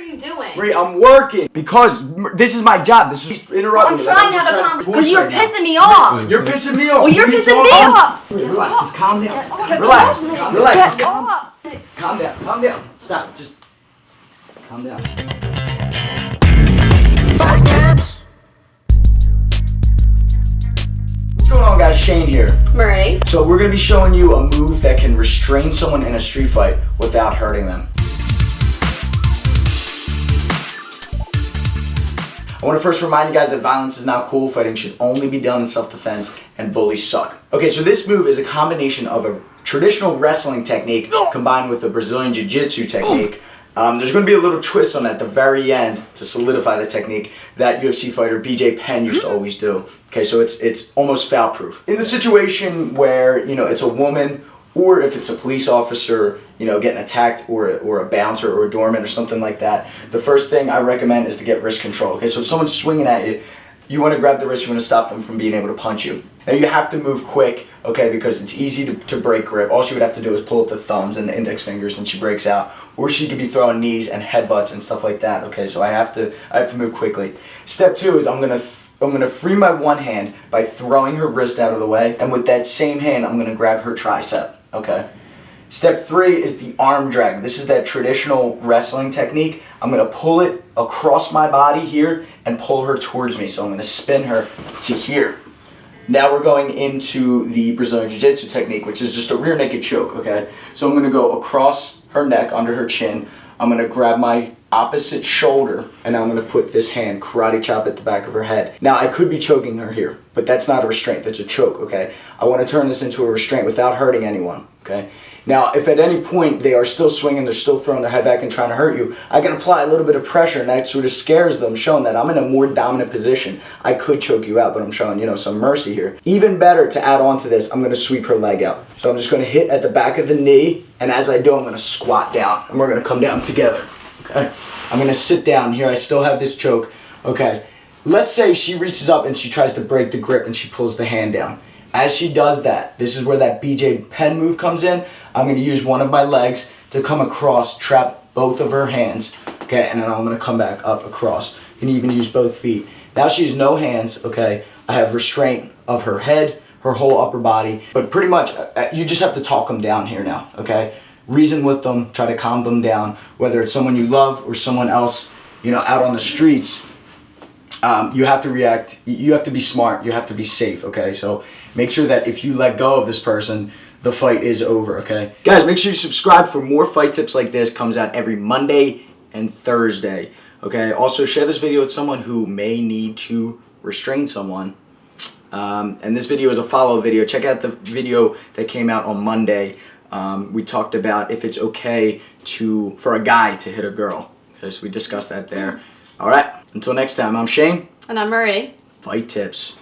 you doing? Marie, I'm working because this is my job. This is interrupting me. I'm trying to have a conversation because you're pissing me off. You're pissing me off. Well, you're pissing me off. Relax, just calm down. Relax, just calm. Calm down, calm down. Stop, just calm down. Fight tips. What's going on, guys? Shane here. Marie. So we're gonna be showing you a move that can restrain someone in a street fight without hurting them. I want to first remind you guys that violence is not cool. Fighting should only be done in self-defense, and bullies suck. Okay, so this move is a combination of a traditional wrestling technique combined with a Brazilian Jiu Jitsu technique. There's going to be a little twist on at the very end to solidify the technique that UFC fighter BJ Penn used to always do. Okay, so it's almost foul-proof. In the situation where, you know, it's a woman or if it's a police officer, you know, getting attacked, or a bouncer or a doorman or something like that, the first thing I recommend is to get wrist control. Okay, so if someone's swinging at you, you want to grab the wrist, you want to stop them from being able to punch you. Now you have to move quick, okay, because it's easy to break grip. All she would have to do is pull up the thumbs and the index fingers and she breaks out. Or she could be throwing knees and headbutts and stuff like that, okay, so I have to move quickly. Step 2 is I'm gonna free my one hand by throwing her wrist out of the way, and with that same hand, I'm gonna grab her tricep, okay? Step 3 is the arm drag. This is that traditional wrestling technique. I'm gonna pull it across my body here and pull her towards me. So I'm gonna spin her to here. Now we're going into the Brazilian Jiu Jitsu technique, which is just a rear naked choke, okay? So I'm gonna go across her neck, under her chin. I'm gonna grab my opposite shoulder, and I'm gonna put this hand, karate chop at the back of her head. Now I could be choking her here, but that's not a restraint, that's a choke, okay? I wanna turn this into a restraint without hurting anyone, okay? Now, if at any point they are still swinging, they're still throwing their head back and trying to hurt you, I can apply a little bit of pressure, and that sort of scares them, showing that I'm in a more dominant position. I could choke you out, but I'm showing, you know, some mercy here. Even better, to add on to this, I'm gonna sweep her leg out. So I'm just gonna hit at the back of the knee, and as I do, I'm gonna squat down, and we're gonna come down together, okay? I'm gonna sit down here, I still have this choke, okay? Let's say she reaches up and she tries to break the grip and she pulls the hand down. As she does that, this is where that BJ Penn move comes in. I'm going to use one of my legs to come across, trap both of her hands, okay, and then I'm going to come back up across. You can even use both feet. Now she has no hands, okay. I have restraint of her head, her whole upper body, but pretty much you just have to talk them down here now, okay. Reason with them, try to calm them down, whether it's someone you love or someone else, you know, out on the streets. You have to react, you have to be smart, you have to be safe, okay? So make sure that if you let go of this person, the fight is over, okay? Guys, make sure you subscribe for more fight tips like this. Comes out every Monday and Thursday, okay? Also, share this video with someone who may need to restrain someone. And this video is a follow-up video. Check out the video that came out on Monday. We talked about if it's okay for a guy to hit a girl. Okay, so we discussed that there. All right, until next time, I'm Shane. And I'm Marie. Fight tips.